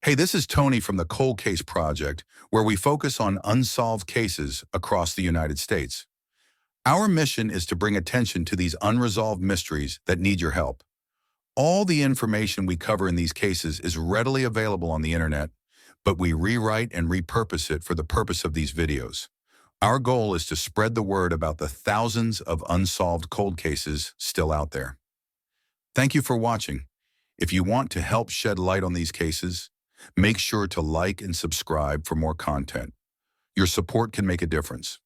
Hey, this is Tony from the Cold Case Project, where we focus on unsolved cases across the United States. Our mission is to bring attention to these unresolved mysteries that need your help. All the information we cover in these cases is readily available on the internet, but we rewrite and repurpose it for the purpose of these videos. Our goal is to spread the word about the thousands of unsolved cold cases still out there. Thank you for watching. If you want to help shed light on these cases, make sure to like and subscribe for more content. Your support can make a difference.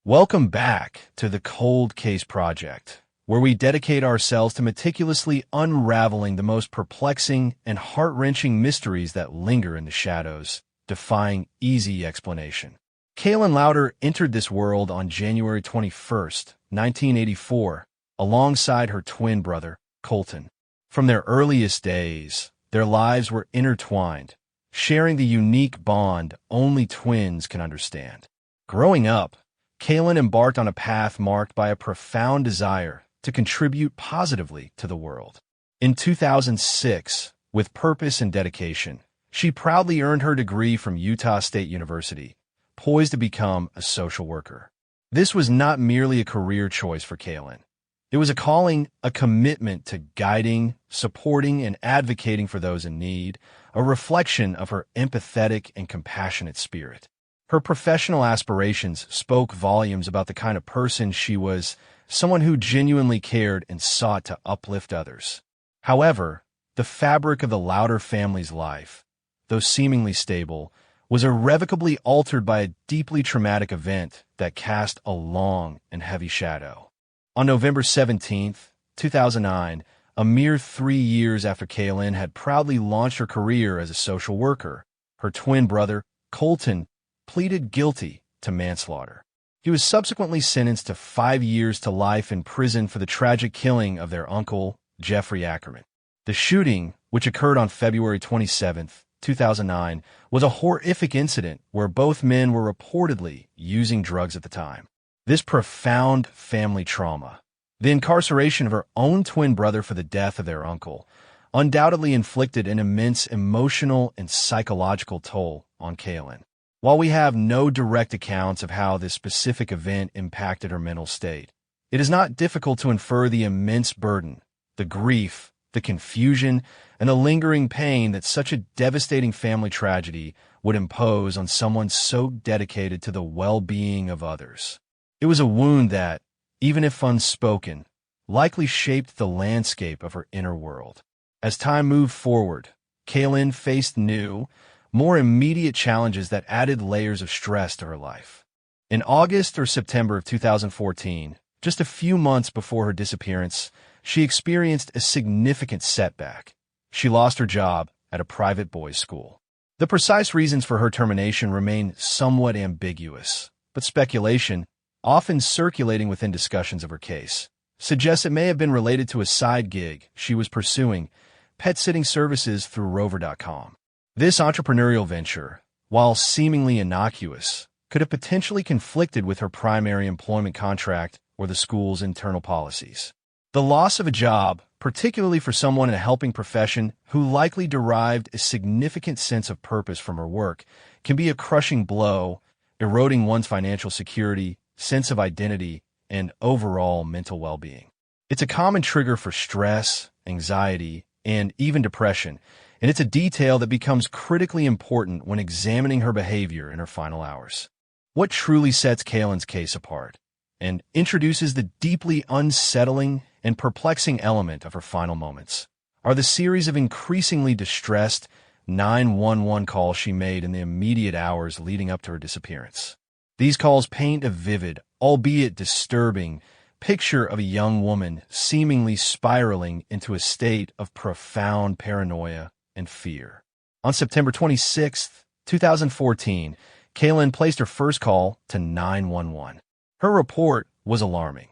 Welcome back to the Cold Case Project, where we dedicate ourselves to meticulously unraveling the most perplexing and heart-wrenching mysteries that linger in the shadows, defying easy explanation. Kalin Louder entered this world on January 21st, 1984, alongside her twin brother, Colton. From their earliest days, their lives were intertwined, sharing the unique bond only twins can understand. Growing up, Kalin embarked on a path marked by a profound desire to contribute positively to the world. In 2006, with purpose and dedication, she proudly earned her degree from Utah State University, poised to become a social worker. This was not merely a career choice for Kalin. It was a calling, a commitment to guiding, supporting, and advocating for those in need, a reflection of her empathetic and compassionate spirit. Her professional aspirations spoke volumes about the kind of person she was, someone who genuinely cared and sought to uplift others. However, the fabric of the Louder family's life, though seemingly stable, was irrevocably altered by a deeply traumatic event that cast a long and heavy shadow. On November 17, 2009, a mere 3 years after Kalin had proudly launched her career as a social worker, her twin brother, Colton, pleaded guilty to manslaughter. He was subsequently sentenced to 5 years to life in prison for the tragic killing of their uncle, Jeffrey Ackerman. The shooting, which occurred on February 27, 2009, was a horrific incident where both men were reportedly using drugs at the time. This profound family trauma, the incarceration of her own twin brother for the death of their uncle, undoubtedly inflicted an immense emotional and psychological toll on Kalin. While we have no direct accounts of how this specific event impacted her mental state, it is not difficult to infer the immense burden, the grief, the confusion, and the lingering pain that such a devastating family tragedy would impose on someone so dedicated to the well-being of others. It was a wound that, even if unspoken, likely shaped the landscape of her inner world. As time moved forward, Kalin faced new, more immediate challenges that added layers of stress to her life. In August or September of 2014, just a few months before her disappearance, she experienced a significant setback. She lost her job at a private boys' school. The precise reasons for her termination remain somewhat ambiguous, but speculation, often circulating within discussions of her case, suggests it may have been related to a side gig she was pursuing, pet-sitting services through Rover.com. This entrepreneurial venture, while seemingly innocuous, could have potentially conflicted with her primary employment contract or the school's internal policies. The loss of a job, particularly for someone in a helping profession who likely derived a significant sense of purpose from her work, can be a crushing blow, eroding one's financial security, sense of identity, and overall mental well-being. It's a common trigger for stress, anxiety, and even depression, and it's a detail that becomes critically important when examining her behavior in her final hours. What truly sets Kalin's case apart and introduces the deeply unsettling and perplexing element of her final moments are the series of increasingly distressed 911 calls she made in the immediate hours leading up to her disappearance. These calls paint a vivid, albeit disturbing, picture of a young woman seemingly spiraling into a state of profound paranoia and fear. On September 26, 2014, Kalin placed her first call to 911. Her report was alarming.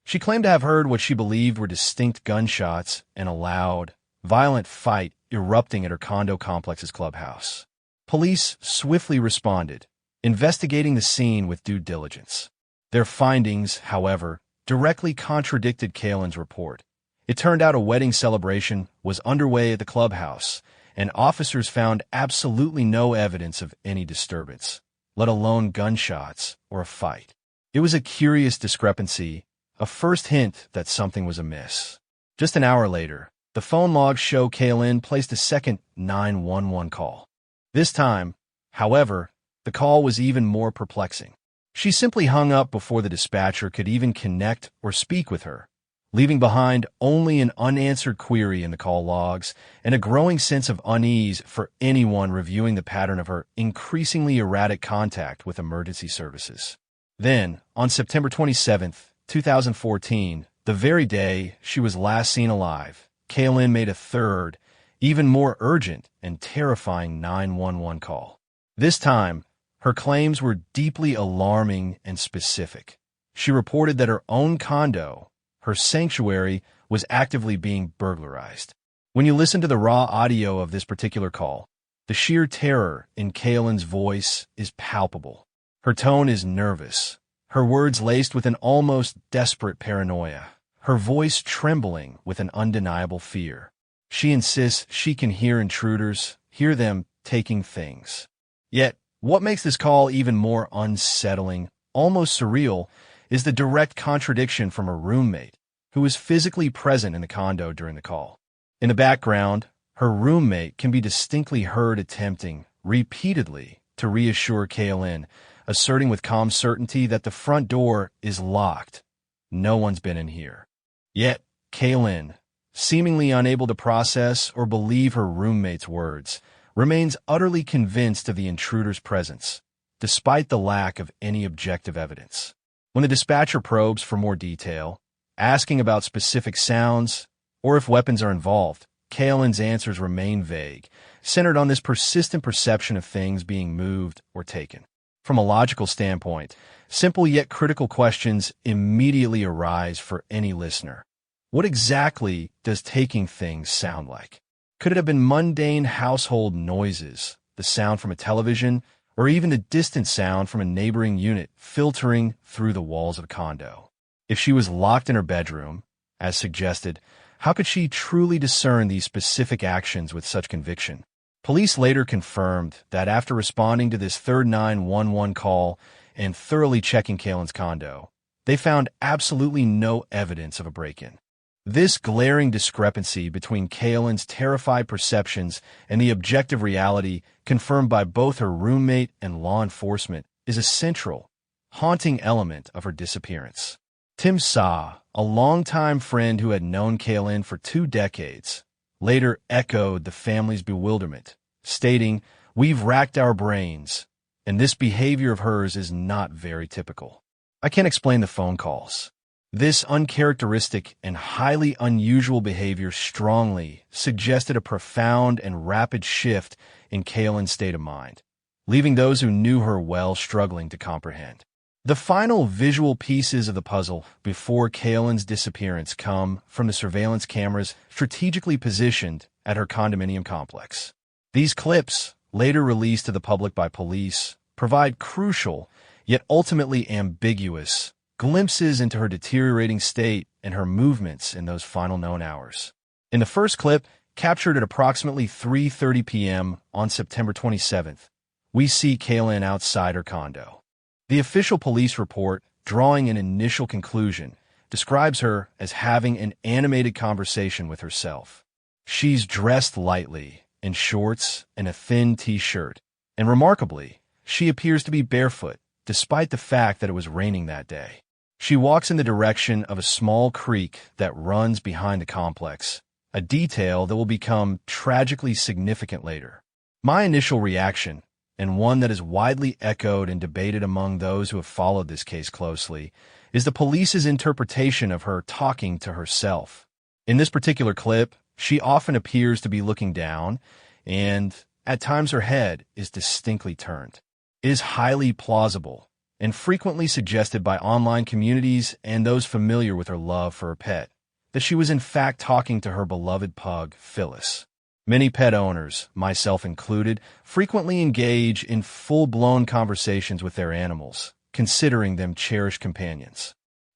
She claimed to have heard what she believed were distinct gunshots and a loud, violent fight erupting at her condo complex's clubhouse. Police swiftly responded, investigating the scene with due diligence. Their findings, however, directly contradicted Kalin's report. It turned out a wedding celebration was underway at the clubhouse, and officers found absolutely no evidence of any disturbance, let alone gunshots or a fight. It was a curious discrepancy, a first hint that something was amiss. Just an hour later, the phone logs show Kalin placed a second 911 call. This time, however, the call was even more perplexing. She simply hung up before the dispatcher could even connect or speak with her, leaving behind only an unanswered query in the call logs and a growing sense of unease for anyone reviewing the pattern of her increasingly erratic contact with emergency services. Then, on September 27, 2014, the very day she was last seen alive, Kalin made a third, even more urgent and terrifying 911 call. This time, her claims were deeply alarming and specific. She reported that her own condo, her sanctuary, was actively being burglarized. When you listen to the raw audio of this particular call, the sheer terror in Kalin's voice is palpable. Her tone is nervous, her words laced with an almost desperate paranoia, her voice trembling with an undeniable fear. She insists she can hear intruders, hear them taking things. Yet, what makes this call even more unsettling, almost surreal, is the direct contradiction from her roommate, who was physically present in the condo during the call. In the background, her roommate can be distinctly heard attempting, repeatedly, to reassure Kalin, asserting with calm certainty that the front door is locked. No one's been in here. Yet, Kalin, seemingly unable to process or believe her roommate's words, remains utterly convinced of the intruder's presence, despite the lack of any objective evidence. When the dispatcher probes for more detail, asking about specific sounds or if weapons are involved, Kalin's answers remain vague, centered on this persistent perception of things being moved or taken. From a logical standpoint, simple yet critical questions immediately arise for any listener. What exactly does taking things sound like? Could it have been mundane household noises, the sound from a television, or even the distant sound from a neighboring unit filtering through the walls of a condo? If she was locked in her bedroom, as suggested, how could she truly discern these specific actions with such conviction? Police later confirmed that after responding to this third 911 call and thoroughly checking Kalin's condo, they found absolutely no evidence of a break-in. This glaring discrepancy between Kalin's terrified perceptions and the objective reality confirmed by both her roommate and law enforcement is a central, haunting element of her disappearance. Tim Sa, a longtime friend who had known Kalin for 2 decades, later echoed the family's bewilderment, stating, "We've racked our brains, and this behavior of hers is not very typical. I can't explain the phone calls. This uncharacteristic and highly unusual behavior strongly suggested a profound and rapid shift in Kalin's state of mind, leaving those who knew her well struggling to comprehend." The final visual pieces of the puzzle before Kalin's disappearance come from the surveillance cameras strategically positioned at her condominium complex. These clips, later released to the public by police, provide crucial, yet ultimately ambiguous, glimpses into her deteriorating state and her movements in those final known hours. In the first clip, captured at approximately 3:30 p.m. on September 27th, we see Kalin outside her condo. The official police report, drawing an initial conclusion, describes her as having an animated conversation with herself. She's dressed lightly, in shorts and a thin t-shirt, and remarkably, she appears to be barefoot, despite the fact that it was raining that day. She walks in the direction of a small creek that runs behind the complex, a detail that will become tragically significant later. My initial reaction, and one that is widely echoed and debated among those who have followed this case closely, is the police's interpretation of her talking to herself. In this particular clip, she often appears to be looking down, and at times her head is distinctly turned. It is highly plausible and frequently suggested by online communities and those familiar with her love for her pet, that she was in fact talking to her beloved pug, Phyllis. Many pet owners, myself included, frequently engage in full-blown conversations with their animals, considering them cherished companions.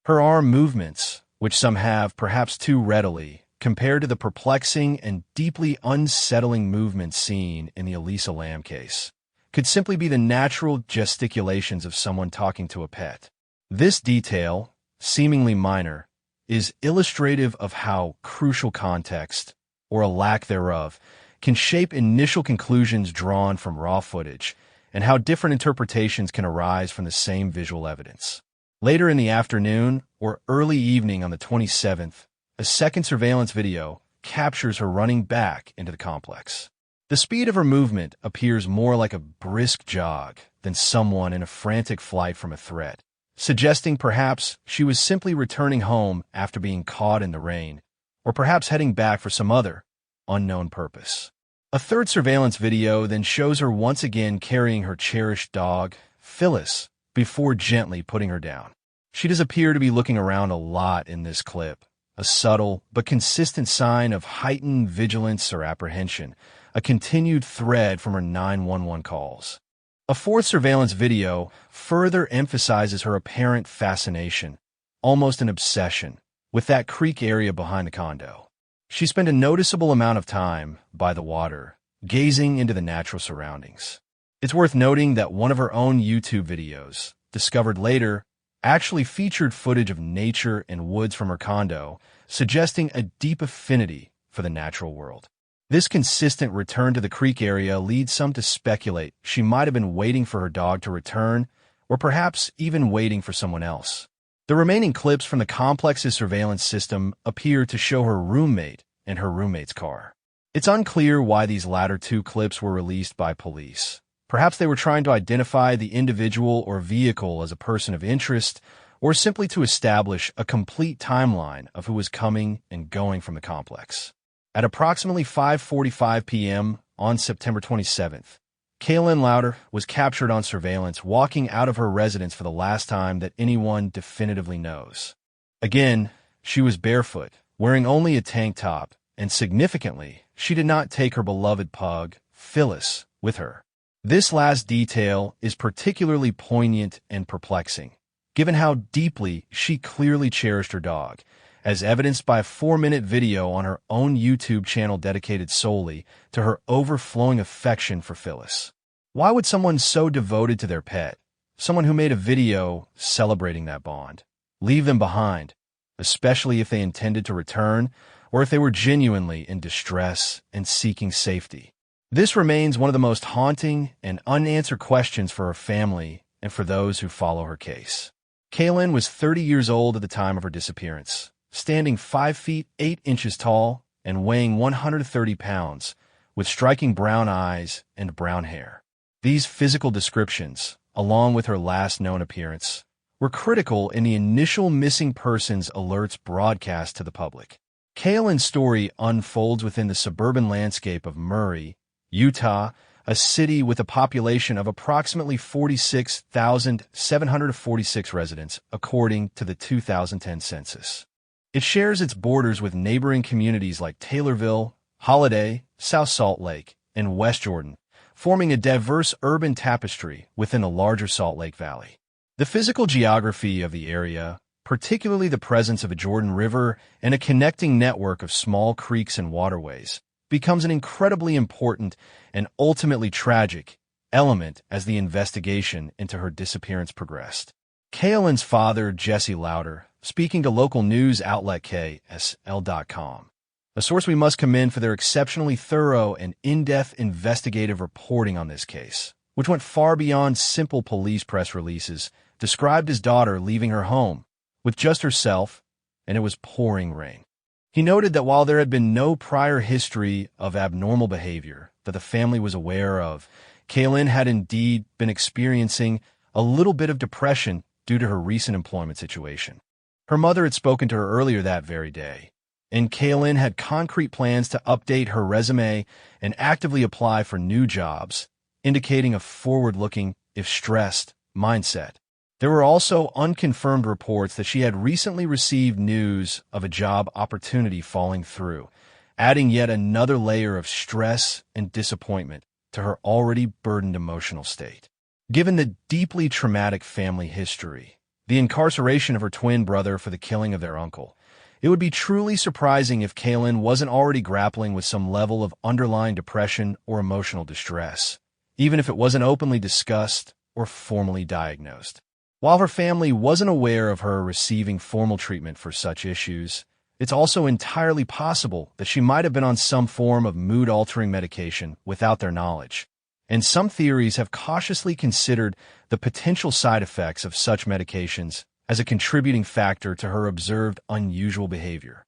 Her arm movements, which some have perhaps too readily, compared to the perplexing and deeply unsettling movements seen in the Elisa Lam case, could simply be the natural gesticulations of someone talking to a pet. This detail, seemingly minor, is illustrative of how crucial context, or a lack thereof, can shape initial conclusions drawn from raw footage, and how different interpretations can arise from the same visual evidence. Later in the afternoon, or early evening on the 27th, a second surveillance video captures her running back into the complex. The speed of her movement appears more like a brisk jog than someone in a frantic flight from a threat, suggesting perhaps she was simply returning home after being caught in the rain, or perhaps heading back for some other, unknown purpose. A third surveillance video then shows her once again carrying her cherished dog, Phyllis, before gently putting her down. She does appear to be looking around a lot in this clip, a subtle but consistent sign of heightened vigilance or apprehension, a continued thread from her 911 calls. A fourth surveillance video further emphasizes her apparent fascination, almost an obsession, with that creek area behind the condo. She spent a noticeable amount of time by the water, gazing into the natural surroundings. It's worth noting that one of her own YouTube videos, discovered later, actually featured footage of nature and woods from her condo, suggesting a deep affinity for the natural world. This consistent return to the creek area leads some to speculate she might have been waiting for her dog to return, or perhaps even waiting for someone else. The remaining clips from the complex's surveillance system appear to show her roommate and her roommate's car. It's unclear why these latter two clips were released by police. Perhaps they were trying to identify the individual or vehicle as a person of interest, or simply to establish a complete timeline of who was coming and going from the complex. At approximately 5:45 p.m. on September 27th, Kalin Louder was captured on surveillance walking out of her residence for the last time that anyone definitively knows. Again, she was barefoot, wearing only a tank top, and significantly, she did not take her beloved pug, Phyllis, with her. This last detail is particularly poignant and perplexing, given how deeply she clearly cherished her dog, as evidenced by a 4-minute video on her own YouTube channel dedicated solely to her overflowing affection for Phyllis. Why would someone so devoted to their pet, someone who made a video celebrating that bond, leave them behind, especially if they intended to return or if they were genuinely in distress and seeking safety? This remains one of the most haunting and unanswered questions for her family and for those who follow her case. Kalin was 30 years old at the time of her disappearance, standing 5 feet 8 inches tall and weighing 130 pounds, with striking brown eyes and brown hair. These physical descriptions, along with her last known appearance, were critical in the initial missing persons alerts broadcast to the public. Kalin's story unfolds within the suburban landscape of Murray, Utah, a city with a population of approximately 46,746 residents, according to the 2010 census. It shares its borders with neighboring communities like Taylorville, Holiday, South Salt Lake, and West Jordan, forming a diverse urban tapestry within the larger Salt Lake Valley. The physical geography of the area, particularly the presence of a Jordan River and a connecting network of small creeks and waterways, becomes an incredibly important and ultimately tragic element as the investigation into her disappearance progressed. Kalin's father, Jesse Louder, speaking to local news outlet KSL.com, a source we must commend for their exceptionally thorough and in-depth investigative reporting on this case, which went far beyond simple police press releases, described his daughter leaving her home with just herself, and it was pouring rain. He noted that while there had been no prior history of abnormal behavior that the family was aware of, Kalin had indeed been experiencing a little bit of depression due to her recent employment situation. Her mother had spoken to her earlier that very day, and Kalin had concrete plans to update her resume and actively apply for new jobs, indicating a forward-looking, if stressed, mindset. There were also unconfirmed reports that she had recently received news of a job opportunity falling through, adding yet another layer of stress and disappointment to her already burdened emotional state. Given the deeply traumatic family history, the incarceration of her twin brother for the killing of their uncle. It would be truly surprising if Kalin wasn't already grappling with some level of underlying depression or emotional distress, even if it wasn't openly discussed or formally diagnosed. While her family wasn't aware of her receiving formal treatment for such issues, it's also entirely possible that she might have been on some form of mood-altering medication without their knowledge. And some theories have cautiously considered the potential side effects of such medications as a contributing factor to her observed unusual behavior.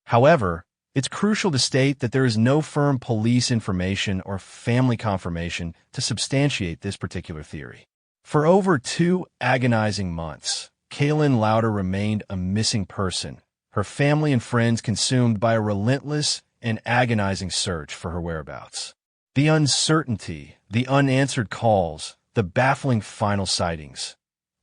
However, it's crucial to state that there is no firm police information or family confirmation to substantiate this particular theory. For over 2 agonizing months, Kalin Louder remained a missing person, her family and friends consumed by a relentless and agonizing search for her whereabouts. The uncertainty, the unanswered calls, the baffling final sightings,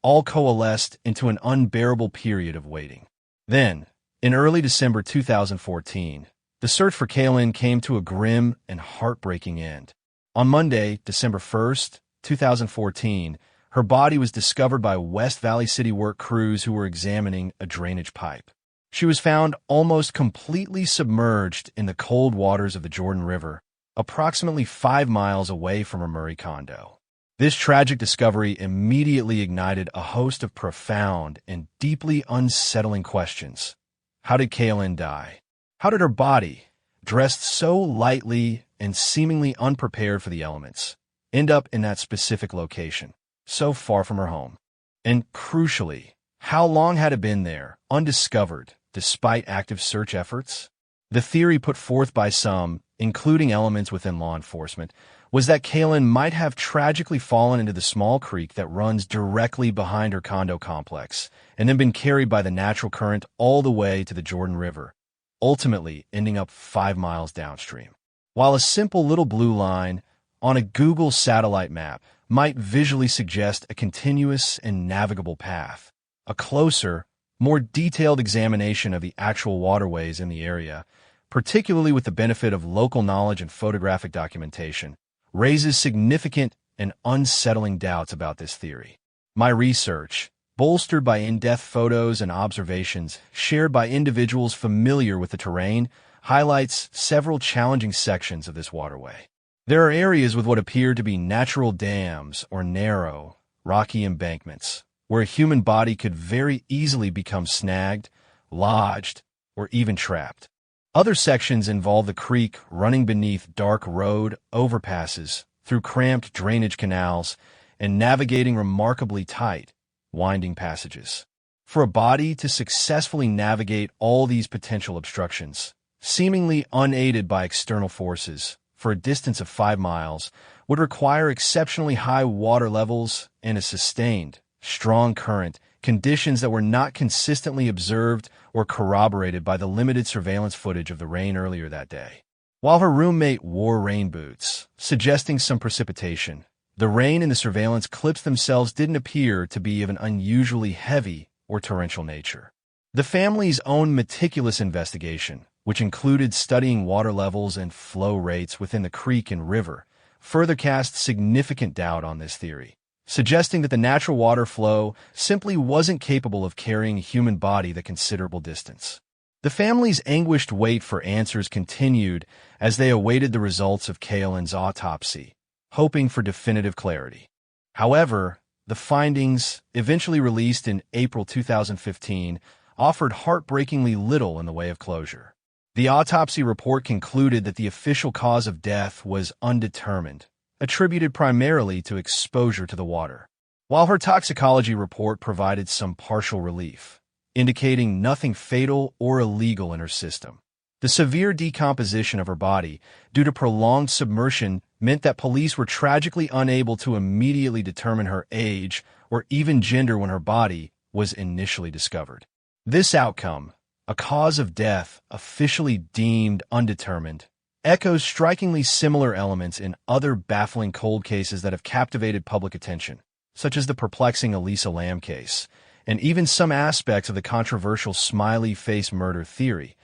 all coalesced into an unbearable period of waiting. Then, in early December 2014, the search for Kalin came to a grim and heartbreaking end. On Monday, December 1st, 2014, her body was discovered by West Valley City work crews who were examining a drainage pipe. She was found almost completely submerged in the cold waters of the Jordan River, approximately 5 miles away from her Murray condo. This tragic discovery immediately ignited a host of profound and deeply unsettling questions. How did Kalin die? How did her body, dressed so lightly and seemingly unprepared for the elements, end up in that specific location, so far from her home? And crucially, how long had it been there, undiscovered, despite active search efforts? The theory put forth by some, including elements within law enforcement, was that Kalin might have tragically fallen into the small creek that runs directly behind her condo complex and then been carried by the natural current all the way to the Jordan River, ultimately ending up 5 miles downstream. While a simple little blue line on a Google satellite map might visually suggest a continuous and navigable path, a closer, more detailed examination of the actual waterways in the area, particularly with the benefit of local knowledge and photographic documentation, raises significant and unsettling doubts about this theory. My research, bolstered by in-depth photos and observations shared by individuals familiar with the terrain, highlights several challenging sections of this waterway. There are areas with what appear to be natural dams or narrow, rocky embankments, where a human body could very easily become snagged, lodged, or even trapped. Other sections involve the creek running beneath dark road overpasses, through cramped drainage canals, and navigating remarkably tight, winding passages. For a body to successfully navigate all these potential obstructions, seemingly unaided by external forces, for a distance of 5 miles, would require exceptionally high water levels and a sustained, strong current, conditions that were not consistently observed or corroborated by the limited surveillance footage of the rain earlier that day. While her roommate wore rain boots, suggesting some precipitation, the rain in the surveillance clips themselves didn't appear to be of an unusually heavy or torrential nature. The family's own meticulous investigation, which included studying water levels and flow rates within the creek and river, further cast significant doubt on this theory, suggesting that the natural water flow simply wasn't capable of carrying a human body the considerable distance. The family's anguished wait for answers continued as they awaited the results of Kalin's autopsy, hoping for definitive clarity. However, the findings, eventually released in April 2015, offered heartbreakingly little in the way of closure. The autopsy report concluded that the official cause of death was undetermined, attributed primarily to exposure to the water, while her toxicology report provided some partial relief, indicating nothing fatal or illegal in her system. The severe decomposition of her body due to prolonged submersion meant that police were tragically unable to immediately determine her age or even gender when her body was initially discovered. This outcome, a cause of death officially deemed undetermined, echoes strikingly similar elements in other baffling cold cases that have captivated public attention, such as the perplexing Elisa Lam case, and even some aspects of the controversial smiley face murder theory,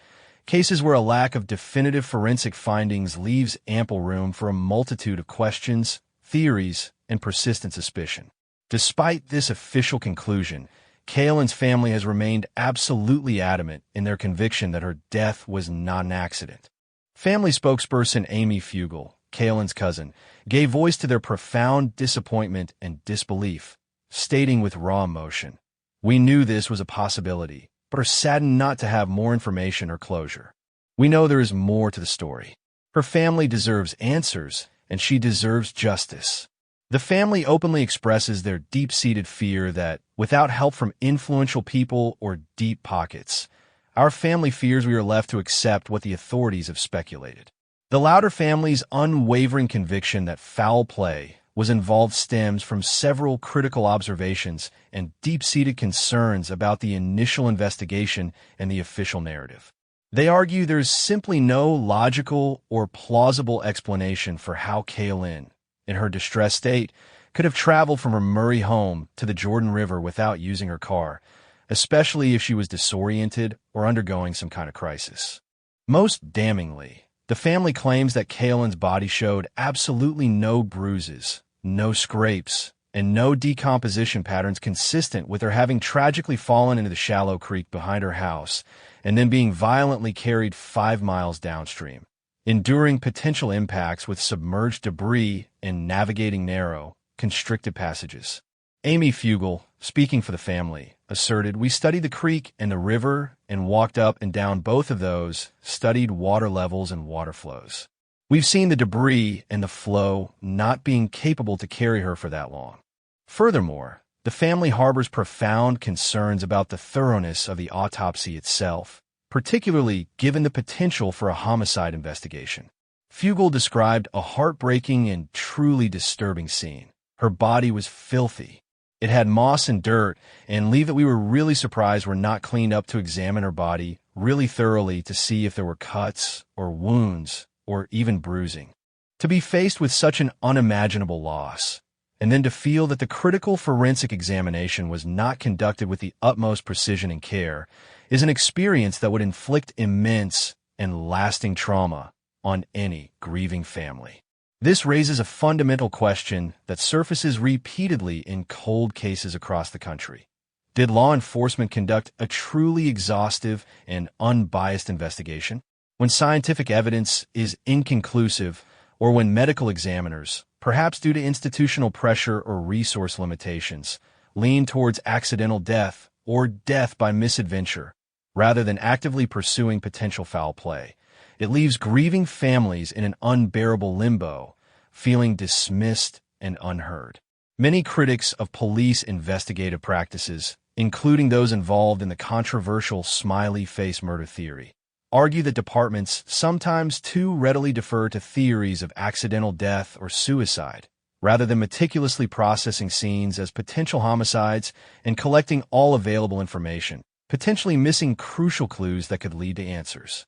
cases where a lack of definitive forensic findings leaves ample room for a multitude of questions, theories, and persistent suspicion. Despite this official conclusion, Kalin's family has remained absolutely adamant in their conviction that her death was not an accident. Family spokesperson Amy Fugel, Kalin's cousin, gave voice to their profound disappointment and disbelief, stating with raw emotion, "We knew this was a possibility, but are saddened not to have more information or closure. We know there is more to the story. Her family deserves answers, and she deserves justice." The family openly expresses their deep-seated fear that, without help from influential people or deep pockets, our family fears we are left to accept what the authorities have speculated. The Louder family's unwavering conviction that foul play was involved stems from several critical observations and deep-seated concerns about the initial investigation and the official narrative. They argue there's simply no logical or plausible explanation for how Kalin, in her distressed state, could have traveled from her Murray home to the Jordan River without using her car, especially if she was disoriented or undergoing some kind of crisis. Most damningly, the family claims that Kalin's body showed absolutely no bruises, no scrapes, and no decomposition patterns consistent with her having tragically fallen into the shallow creek behind her house and then being violently carried 5 miles downstream, enduring potential impacts with submerged debris and navigating narrow, constricted passages. Amy Fugel, speaking for the family, asserted, "We studied the creek and the river and walked up and down both of those, studied water levels and water flows. We've seen the debris and the flow not being capable to carry her for that long." Furthermore, the family harbors profound concerns about the thoroughness of the autopsy itself, particularly given the potential for a homicide investigation. Fugel described a heartbreaking and truly disturbing scene. Her body was filthy. It had moss and dirt, and leave that we were really surprised were not cleaned up to examine her body really thoroughly to see if there were cuts or wounds or even bruising. To be faced with such an unimaginable loss, and then to feel that the critical forensic examination was not conducted with the utmost precision and care, is an experience that would inflict immense and lasting trauma on any grieving family. This raises a fundamental question that surfaces repeatedly in cold cases across the country. Did law enforcement conduct a truly exhaustive and unbiased investigation? When scientific evidence is inconclusive, or when medical examiners, perhaps due to institutional pressure or resource limitations, lean towards accidental death or death by misadventure, rather than actively pursuing potential foul play, it leaves grieving families in an unbearable limbo, feeling dismissed and unheard. Many critics of police investigative practices, including those involved in the controversial smiley face murder theory, argue that departments sometimes too readily defer to theories of accidental death or suicide, rather than meticulously processing scenes as potential homicides and collecting all available information, potentially missing crucial clues that could lead to answers.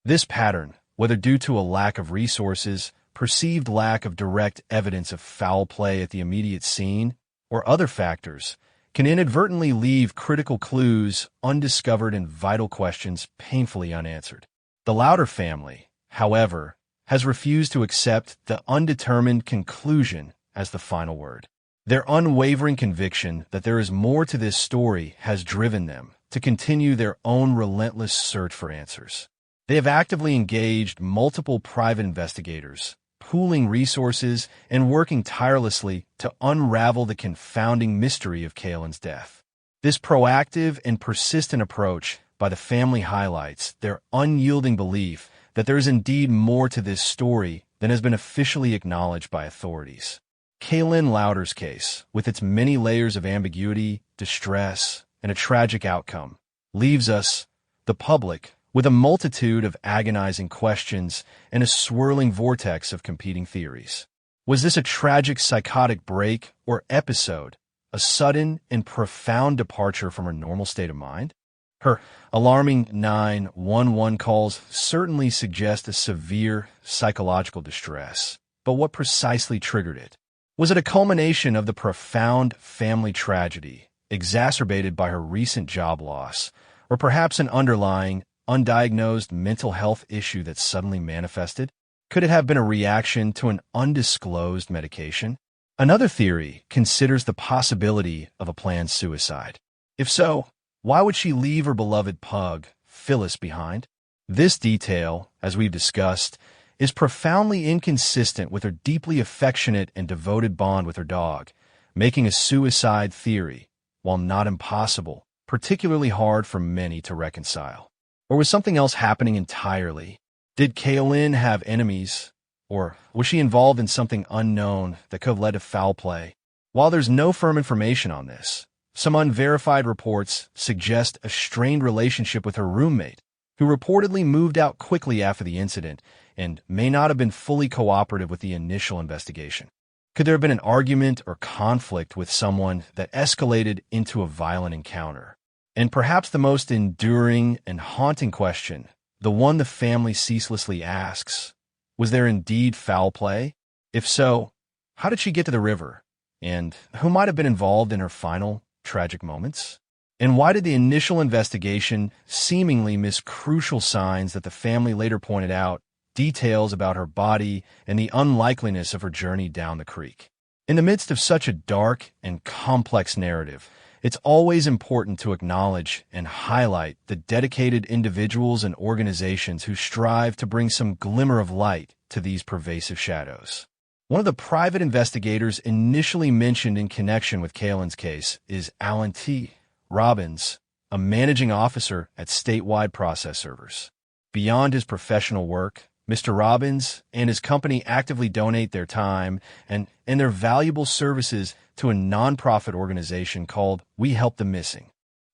This pattern, whether due to a lack of resources, perceived lack of direct evidence of foul play at the immediate scene, or other factors, can inadvertently leave critical clues undiscovered and vital questions painfully unanswered. The Louder family, however, has refused to accept the undetermined conclusion as the final word. Their unwavering conviction that there is more to this story has driven them to continue their own relentless search for answers. They have actively engaged multiple private investigators, pooling resources and working tirelessly to unravel the confounding mystery of Kalin's death. This proactive and persistent approach by the family highlights their unyielding belief that there is indeed more to this story than has been officially acknowledged by authorities. Kalin Louder's case, with its many layers of ambiguity, distress, and a tragic outcome, leaves us, the public, with a multitude of agonizing questions and a swirling vortex of competing theories. Was this a tragic psychotic break or episode, a sudden and profound departure from her normal state of mind? Her alarming 911 calls certainly suggest a severe psychological distress, but what precisely triggered it? Was it a culmination of the profound family tragedy, exacerbated by her recent job loss, or perhaps an underlying, undiagnosed mental health issue that suddenly manifested? Could it have been a reaction to an undisclosed medication? Another theory considers the possibility of a planned suicide. If so, why would she leave her beloved pug, Phyllis, behind? This detail, as we've discussed, is profoundly inconsistent with her deeply affectionate and devoted bond with her dog, making a suicide theory, while not impossible, particularly hard for many to reconcile. Or was something else happening entirely? Did Kalin have enemies? Or was she involved in something unknown that could have led to foul play? While there's no firm information on this, some unverified reports suggest a strained relationship with her roommate, who reportedly moved out quickly after the incident and may not have been fully cooperative with the initial investigation. Could there have been an argument or conflict with someone that escalated into a violent encounter? And perhaps the most enduring and haunting question, the one the family ceaselessly asks, was there indeed foul play? If so, how did she get to the river? And who might have been involved in her final tragic moments? And why did the initial investigation seemingly miss crucial signs that the family later pointed out, details about her body and the unlikeliness of her journey down the creek? In the midst of such a dark and complex narrative, it's always important to acknowledge and highlight the dedicated individuals and organizations who strive to bring some glimmer of light to these pervasive shadows. One of the private investigators initially mentioned in connection with Kalin's case is Alan T. Robbins, a managing officer at statewide process servers. Beyond his professional work, Mr. Robbins and his company actively donate their time and their valuable services to a nonprofit organization called We Help the Missing.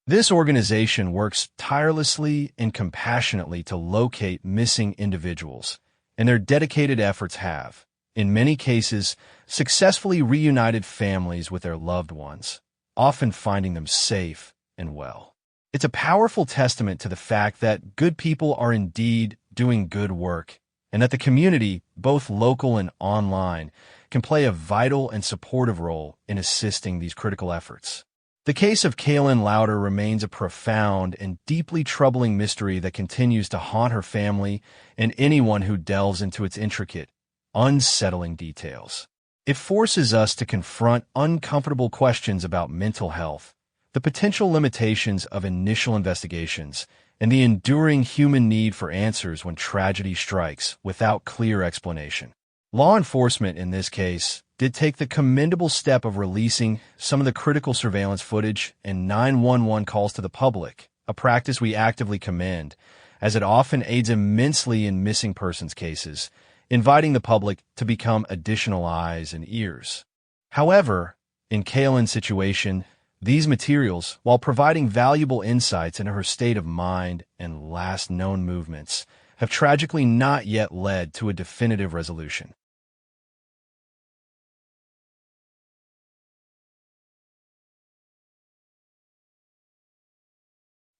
This organization works tirelessly and compassionately to locate missing individuals, and their dedicated efforts have, in many cases, successfully reunited families with their loved ones, often finding them safe and well. It's a powerful testament to the fact that good people are indeed doing good work, and that the community, both local and online, can play a vital and supportive role in assisting these critical efforts. The case of Kalin Louder remains a profound and deeply troubling mystery that continues to haunt her family and anyone who delves into its intricate, unsettling details. It forces us to confront uncomfortable questions about mental health, the potential limitations of initial investigations, and the enduring human need for answers when tragedy strikes without clear explanation. Law enforcement, in this case, did take the commendable step of releasing some of the critical surveillance footage and 911 calls to the public, a practice we actively commend, as it often aids immensely in missing persons cases, inviting the public to become additional eyes and ears. However, in Kalin's situation, these materials, while providing valuable insights into her state of mind and last known movements, have tragically not yet led to a definitive resolution.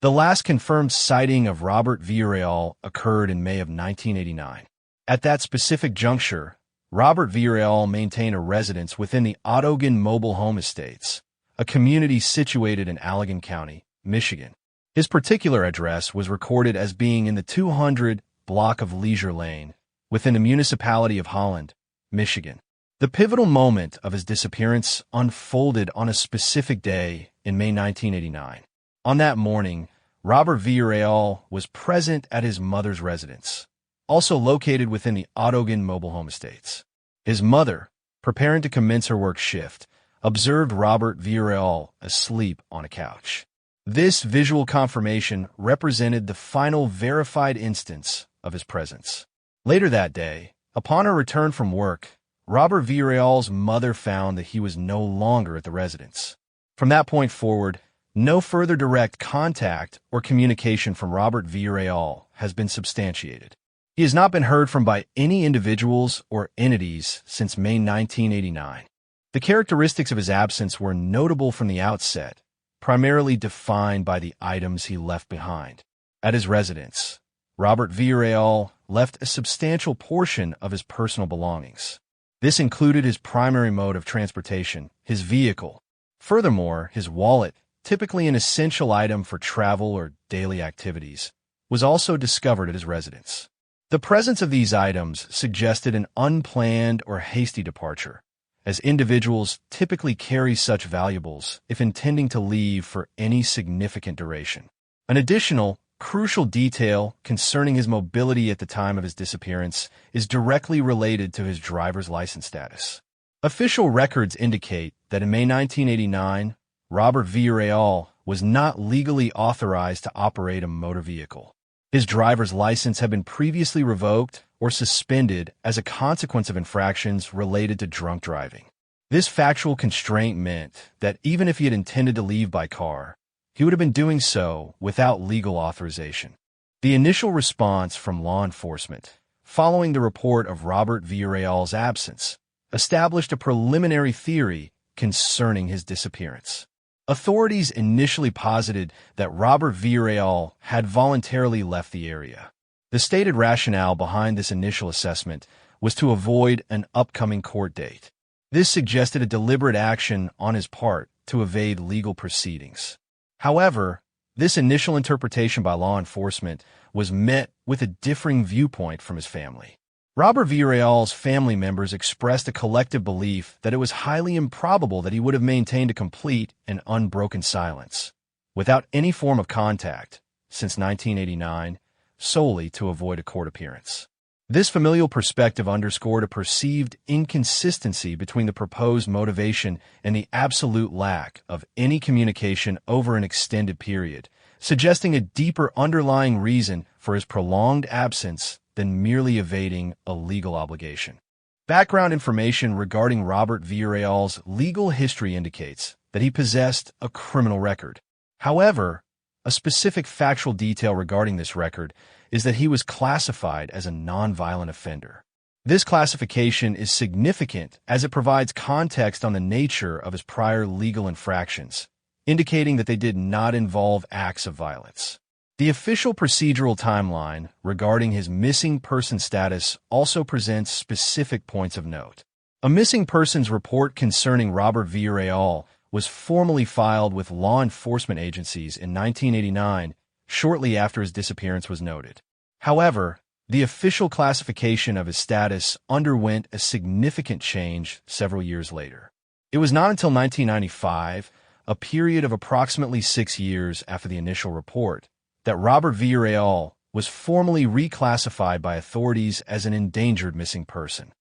The last confirmed sighting of Robert Vreel occurred in May of 1989. At that specific juncture, Robert Vreel maintained a residence within the Otogan Mobile Home Estates, a community situated in Allegan County, Michigan. His particular address was recorded as being in the 200 block of Leisure Lane, within the municipality of Holland, Michigan. The pivotal moment of his disappearance unfolded on a specific day in May 1989. On that morning, Robert Vreel was present at his mother's residence, also located within the Otogan Mobile Home Estates. His mother, preparing to commence her work shift, observed Robert Vreel asleep on a couch. This visual confirmation represented the final verified instance of his presence. Later that day, upon her return from work, Robert Vreel's mother found that he was no longer at the residence. From that point forward, no further direct contact or communication from Robert Vreel has been substantiated. He has not been heard from by any individuals or entities since May 1989. The characteristics of his absence were notable from the outset, primarily defined by the items he left behind. At his residence, Robert Vreel left a substantial portion of his personal belongings. This included his primary mode of transportation, his vehicle. Furthermore, his wallet, typically an essential item for travel or daily activities, was also discovered at his residence. The presence of these items suggested an unplanned or hasty departure, as individuals typically carry such valuables if intending to leave for any significant duration. An additional, crucial detail concerning his mobility at the time of his disappearance is directly related to his driver's license status. Official records indicate that in May 1989, Robert Vreel was not legally authorized to operate a motor vehicle. His driver's license had been previously revoked or suspended as a consequence of infractions related to drunk driving. This factual constraint meant that even if he had intended to leave by car, he would have been doing so without legal authorization. The initial response from law enforcement, following the report of Robert Vreel's absence, established a preliminary theory concerning his disappearance. Authorities initially posited that Robert Vreel had voluntarily left the area. The stated rationale behind this initial assessment was to avoid an upcoming court date. This suggested a deliberate action on his part to evade legal proceedings. However, this initial interpretation by law enforcement was met with a differing viewpoint from his family. Robert Vreel's family members expressed a collective belief that it was highly improbable that he would have maintained a complete and unbroken silence, without any form of contact, since 1989, solely to avoid a court appearance. This familial perspective underscored a perceived inconsistency between the proposed motivation and the absolute lack of any communication over an extended period, suggesting a deeper underlying reason for his prolonged absence than merely evading a legal obligation. Background information regarding Robert Vreel's legal history indicates that he possessed a criminal record. However, a specific factual detail regarding this record is that he was classified as a nonviolent offender. This classification is significant as it provides context on the nature of his prior legal infractions, indicating that they did not involve acts of violence. The official procedural timeline regarding his missing person status also presents specific points of note. A missing persons report concerning Robert Vreel was formally filed with law enforcement agencies in 1989, shortly after his disappearance was noted. However, the official classification of his status underwent a significant change several years later. It was not until 1995, a period of approximately 6 years after the initial report, that Robert Vreel was formally reclassified by authorities as an endangered missing person.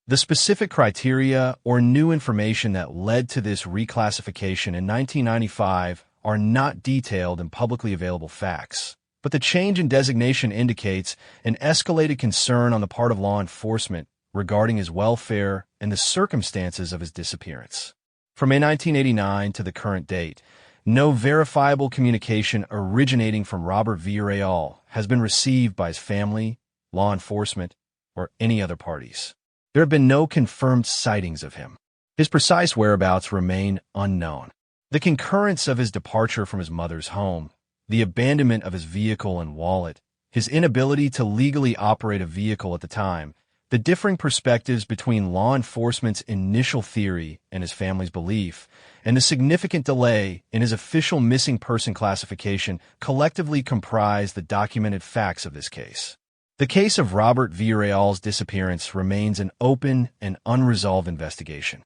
The specific criteria or new information that led to this reclassification in 1995 are not detailed in publicly available facts, but the change in designation indicates an escalated concern on the part of law enforcement regarding his welfare and the circumstances of his disappearance. From May 1989 to the current date, no verifiable communication originating from Robert Vreel has been received by his family, law enforcement, or any other parties. There have been no confirmed sightings of him. His precise whereabouts remain unknown. The concurrence of his departure from his mother's home, the abandonment of his vehicle and wallet, his inability to legally operate a vehicle at the time, the differing perspectives between law enforcement's initial theory and his family's belief, and the significant delay in his official missing person classification collectively comprise the documented facts of this case. The case of Robert Vreel's disappearance remains an open and unresolved investigation.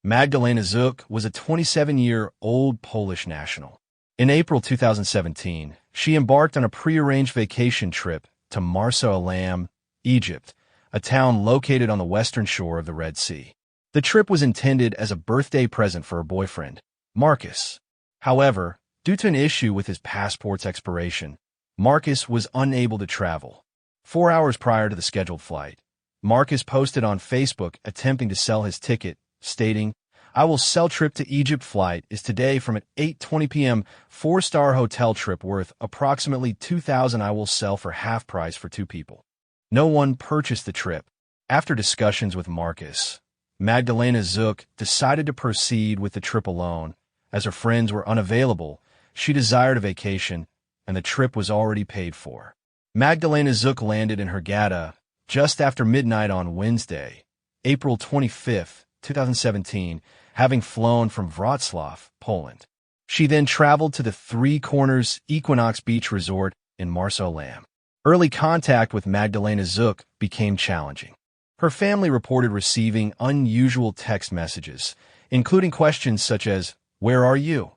Magdalena Zuk was a 27-year-old Polish national. In April 2017, she embarked on a prearranged vacation trip to Marsa Alam, Egypt, a town located on the western shore of the Red Sea. The trip was intended as a birthday present for her boyfriend, Marcus. However, due to an issue with his passport's expiration, Marcus was unable to travel. 4 hours prior to the scheduled flight, Marcus posted on Facebook attempting to sell his ticket, stating, "I will sell trip to Egypt flight is today from at 8:20 p.m. 4-star hotel trip worth approximately $2,000 I will sell for half price for 2 people." No one purchased the trip. After discussions with Marcus, Magdalena Zuk decided to proceed with the trip alone. As her friends were unavailable, she desired a vacation, and the trip was already paid for. Magdalena Zuk landed in Hurghada just after midnight on Wednesday, April 25, 2017, having flown from Wrocław, Poland. She then traveled to the Three Corners Equinox Beach Resort in Marseille. Early contact with Magdalena Zuk became challenging. Her family reported receiving unusual text messages, including questions such as, "Where are you?"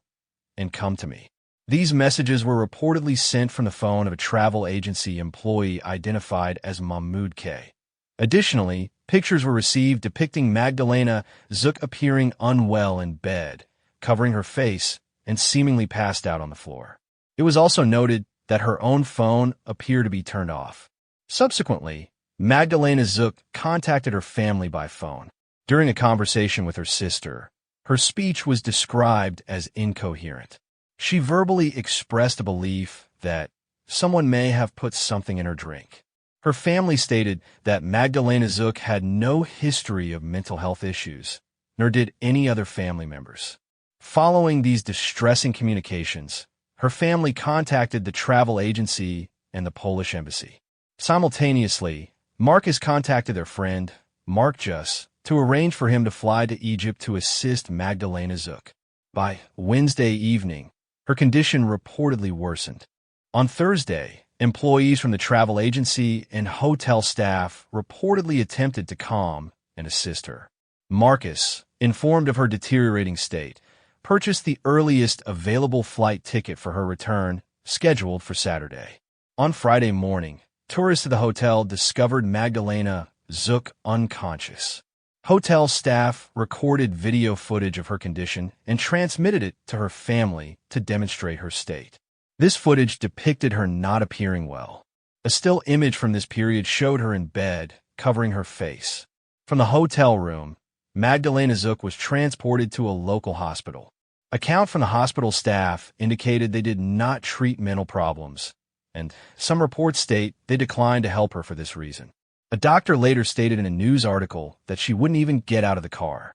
and "Come to me." These messages were reportedly sent from the phone of a travel agency employee identified as Mahmoud K. Additionally, pictures were received depicting Magdalena Zuk appearing unwell in bed, covering her face, and seemingly passed out on the floor. It was also noted that her own phone appeared to be turned off. Subsequently, Magdalena Zuk contacted her family by phone. During a conversation with her sister, her speech was described as incoherent. She verbally expressed a belief that someone may have put something in her drink. Her family stated that Magdalena Zuk had no history of mental health issues, nor did any other family members. Following these distressing communications, her family contacted the travel agency and the Polish embassy. Simultaneously, Marcus contacted their friend, Mark Juss, to arrange for him to fly to Egypt to assist Magdalena Zuk. By Wednesday evening, her condition reportedly worsened. On Thursday, employees from the travel agency and hotel staff reportedly attempted to calm and assist her. Marcus, informed of her deteriorating state, purchased the earliest available flight ticket for her return, scheduled for Saturday. On Friday morning, tourists at the hotel discovered Magdalena Zuk unconscious. Hotel staff recorded video footage of her condition and transmitted it to her family to demonstrate her state. This footage depicted her not appearing well. A still image from this period showed her in bed, covering her face. From the hotel room, Magdalena Zuk was transported to a local hospital. Account from the hospital staff indicated they did not treat mental problems, and some reports state they declined to help her for this reason. A doctor later stated in a news article that she wouldn't even get out of the car.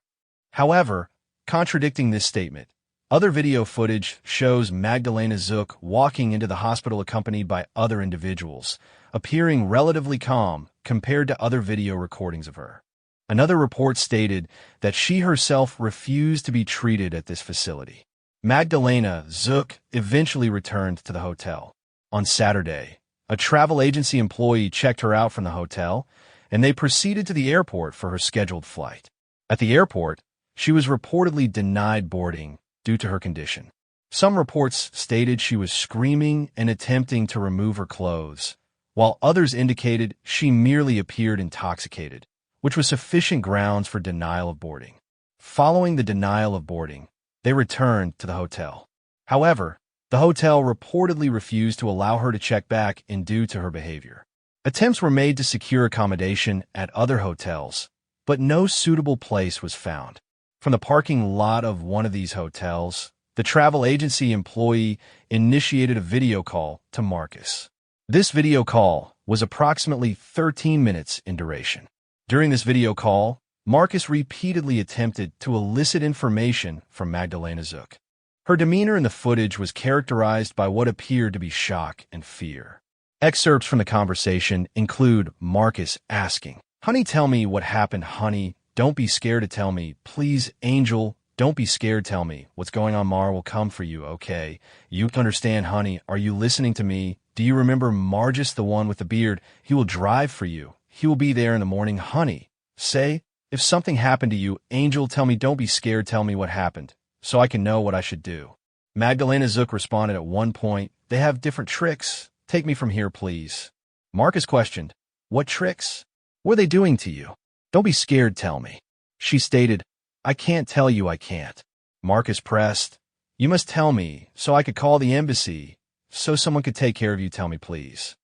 However, contradicting this statement, other video footage shows Magdalena Zuk walking into the hospital accompanied by other individuals, appearing relatively calm compared to other video recordings of her. Another report stated that she herself refused to be treated at this facility. Magdalena Zuk eventually returned to the hotel. On Saturday, a travel agency employee checked her out from the hotel, and they proceeded to the airport for her scheduled flight. At the airport, she was reportedly denied boarding due to her condition. Some reports stated she was screaming and attempting to remove her clothes, while others indicated she merely appeared intoxicated, which was sufficient grounds for denial of boarding. Following the denial of boarding, they returned to the hotel. However, the hotel reportedly refused to allow her to check back in due to her behavior. Attempts were made to secure accommodation at other hotels, but no suitable place was found. From the parking lot of one of these hotels, the travel agency employee initiated a video call to Marcus. This video call was approximately 13 minutes in duration. During this video call, Marcus repeatedly attempted to elicit information from Magdalena Zuk. Her demeanor in the footage was characterized by what appeared to be shock and fear. Excerpts from the conversation include Marcus asking, "Honey, tell me what happened, honey. Don't be scared to tell me. Please, Angel, don't be scared, tell me. What's going on, Mar will come for you, okay? You understand, honey. Are you listening to me? Do you remember Margus, the one with the beard? He will drive for you. He will be there in the morning, honey. Say, if something happened to you, Angel, tell me, don't be scared, tell me what happened, so I can know what I should do." Magdalena Zuk responded at one point, "They have different tricks. Take me from here, please." Marcus questioned, "What tricks? What are they doing to you? Don't be scared, tell me." She stated, "I can't tell you, I can't." Marcus pressed, "You must tell me, so I could call the embassy, so someone could take care of you, tell me, please."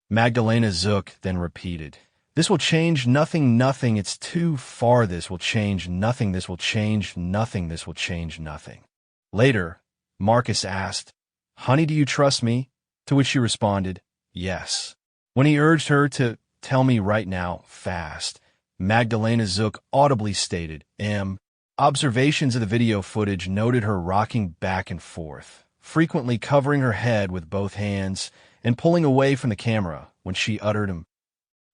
Magdalena Zuk then repeated, "This will change nothing, nothing, it's too far, this will change nothing, this will change nothing, this will change nothing." Later, Marcus asked, "Honey, do you trust me?" To which she responded, "Yes." When he urged her to tell me right now, fast, Magdalena Zuk audibly stated, Observations of the video footage noted her rocking back and forth, frequently covering her head with both hands and pulling away from the camera when she uttered him.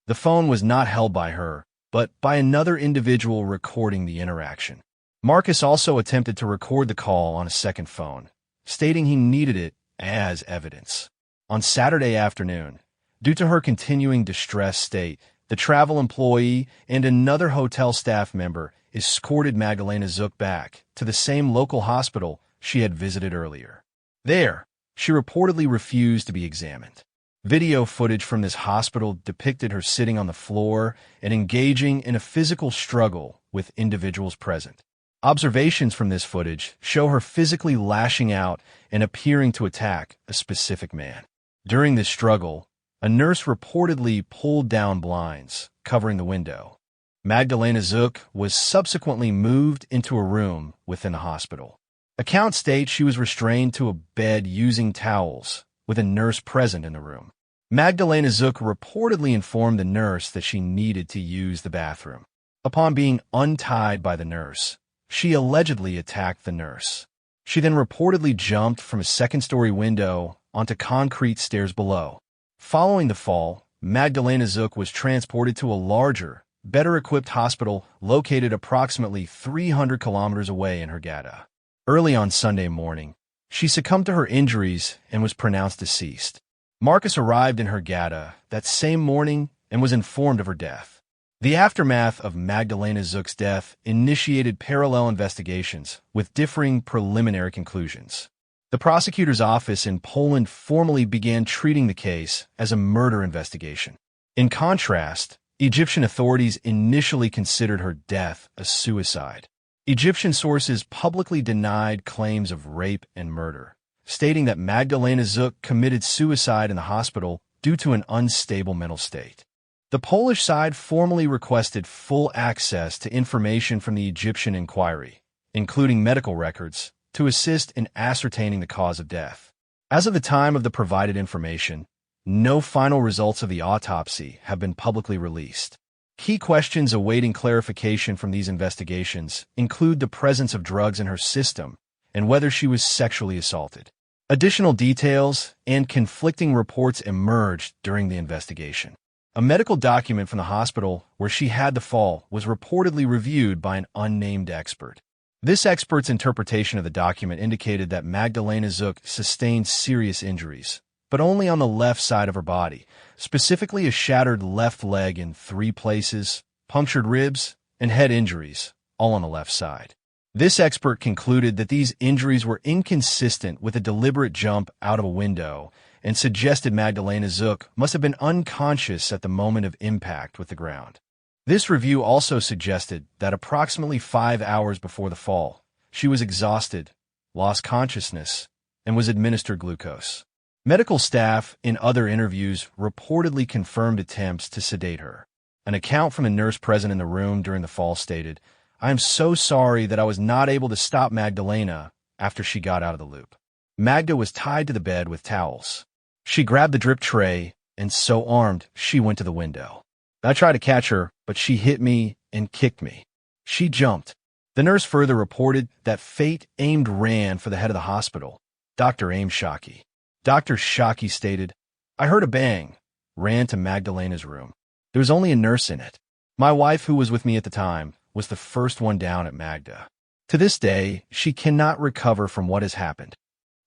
The phone was not held by her, but by another individual recording the interaction. Marcus also attempted to record the call on a second phone, stating he needed it as evidence. On Saturday afternoon, due to her continuing distressed state, the travel employee and another hotel staff member escorted Magdalena Zuk back to the same local hospital she had visited earlier. There, she reportedly refused to be examined. Video footage from this hospital depicted her sitting on the floor and engaging in a physical struggle with individuals present. Observations from this footage show her physically lashing out and appearing to attack a specific man. During this struggle, a nurse reportedly pulled down blinds, covering the window. Magdalena Zuk was subsequently moved into a room within the hospital. Accounts state she was restrained to a bed using towels, with a nurse present in the room. Magdalena Zuk reportedly informed the nurse that she needed to use the bathroom. Upon being untied by the nurse, she allegedly attacked the nurse. She then reportedly jumped from a second-story window onto concrete stairs below. Following the fall, Magdalena Zuk was transported to a larger, better-equipped hospital located approximately 300 kilometers away in Hurghada. Early on Sunday morning, she succumbed to her injuries and was pronounced deceased. Marcus arrived in Hurghada that same morning and was informed of her death. The aftermath of Magdalena Zuk's death initiated parallel investigations with differing preliminary conclusions. The prosecutor's office in Poland formally began treating the case as a murder investigation. In contrast, Egyptian authorities initially considered her death a suicide. Egyptian sources publicly denied claims of rape and murder, stating that Magdalena Zuk committed suicide in the hospital due to an unstable mental state. The Polish side formally requested full access to information from the Egyptian inquiry, including medical records, to assist in ascertaining the cause of death. As of the time of the provided information, no final results of the autopsy have been publicly released. Key questions awaiting clarification from these investigations include the presence of drugs in her system and whether she was sexually assaulted. Additional details and conflicting reports emerged during the investigation. A medical document from the hospital where she had the fall was reportedly reviewed by an unnamed expert. This expert's interpretation of the document indicated that Magdalena Zuk sustained serious injuries, but only on the left side of her body, specifically a shattered left leg in 3 places, punctured ribs, and head injuries, all on the left side. This expert concluded that these injuries were inconsistent with a deliberate jump out of a window and suggested Magdalena Zuk must have been unconscious at the moment of impact with the ground. This review also suggested that approximately 5 hours before the fall, she was exhausted, lost consciousness, and was administered glucose. Medical staff in other interviews reportedly confirmed attempts to sedate her. An account from a nurse present in the room during the fall stated, "I am so sorry that I was not able to stop Magdalena after she got out of the loop. Magda was tied to the bed with towels. She grabbed the drip tray, and so armed, she went to the window. I tried to catch her, but she hit me and kicked me. She jumped." The nurse further reported that Fate aimed ran for the head of the hospital, Dr. Aim Shaki. Dr. Shaki stated, "I heard a bang, ran to Magdalena's room. There was only a nurse in it. My wife, who was with me at the time, was the first one down at Magda. To this day, she cannot recover from what has happened."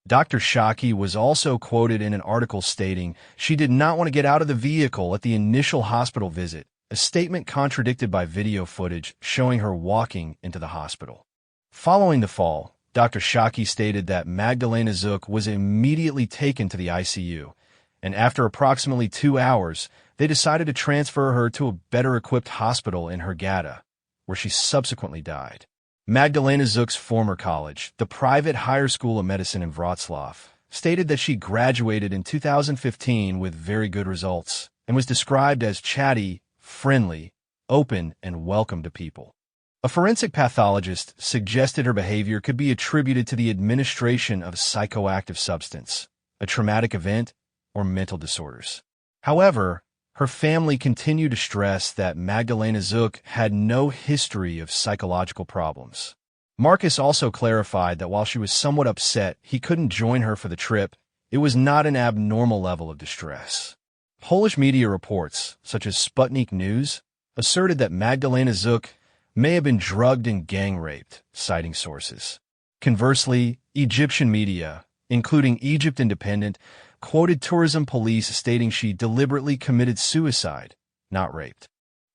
Dr. Shaki was also quoted in an article stating she did not want to get out of the vehicle at the initial hospital visit, a statement contradicted by video footage showing her walking into the hospital. Following the fall, Dr. Shaki stated that Magdalena Zuk was immediately taken to the ICU, and after approximately 2 hours, they decided to transfer her to a better-equipped hospital in Hurghada, where she subsequently died. Magdalena Zuk's former college, the private Higher School of Medicine in Wrocław, stated that she graduated in 2015 with very good results and was described as chatty, friendly, open, and welcome to people. A forensic pathologist suggested her behavior could be attributed to the administration of a psychoactive substance, a traumatic event, or mental disorders. However, her family continued to stress that Magdalena Zuk had no history of psychological problems. Marcus also clarified that while she was somewhat upset he couldn't join her for the trip, it was not an abnormal level of distress. Polish media reports, such as Sputnik News, asserted that Magdalena Zuk may have been drugged and gang-raped, citing sources. Conversely, Egyptian media, including Egypt Independent, quoted tourism police stating she deliberately committed suicide, not raped.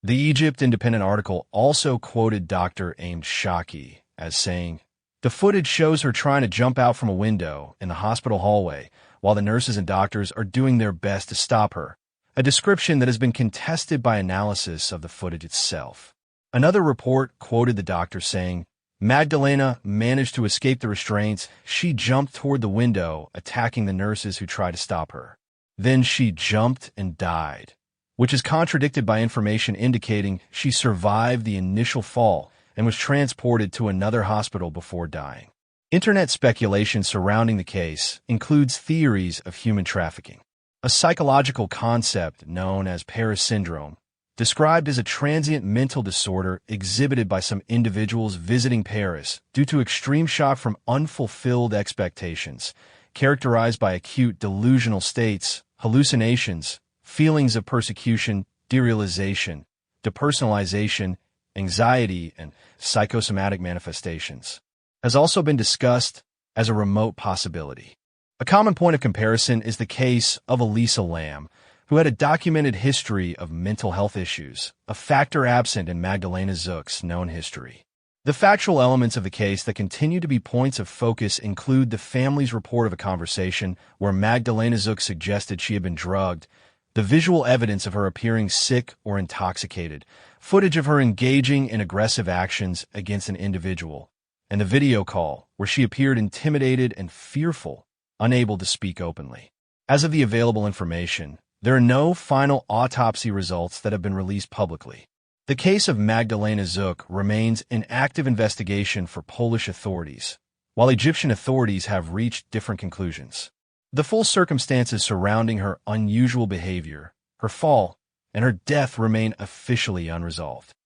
The Egypt Independent article also quoted Dr. Aimed Shaki as saying, "The footage shows her trying to jump out from a window in the hospital hallway while the nurses and doctors are doing their best to stop her," a description that has been contested by analysis of the footage itself. Another report quoted the doctor saying, "Magdalena managed to escape the restraints. She jumped toward the window, attacking the nurses who tried to stop her. Then she jumped and died," which is contradicted by information indicating she survived the initial fall and was transported to another hospital before dying. Internet speculation surrounding the case includes theories of human trafficking, a psychological concept known as Paris syndrome, described as a transient mental disorder exhibited by some individuals visiting Paris due to extreme shock from unfulfilled expectations, characterized by acute delusional states, hallucinations, feelings of persecution, derealization, depersonalization, anxiety, and psychosomatic manifestations, has also been discussed as a remote possibility. A common point of comparison is the case of Elisa Lam, who had a documented history of mental health issues, a factor absent in Magdalena Zuk's known history. The factual elements of the case that continue to be points of focus include the family's report of a conversation where Magdalena Zuk suggested she had been drugged, the visual evidence of her appearing sick or intoxicated, footage of her engaging in aggressive actions against an individual, and the video call where she appeared intimidated and fearful, unable to speak openly. As of the available information, there are no final autopsy results that have been released publicly. The case of Magdalena Zuk remains an active investigation for Polish authorities, while Egyptian authorities have reached different conclusions. The full circumstances surrounding her unusual behavior, her fall, and her death remain officially unresolved.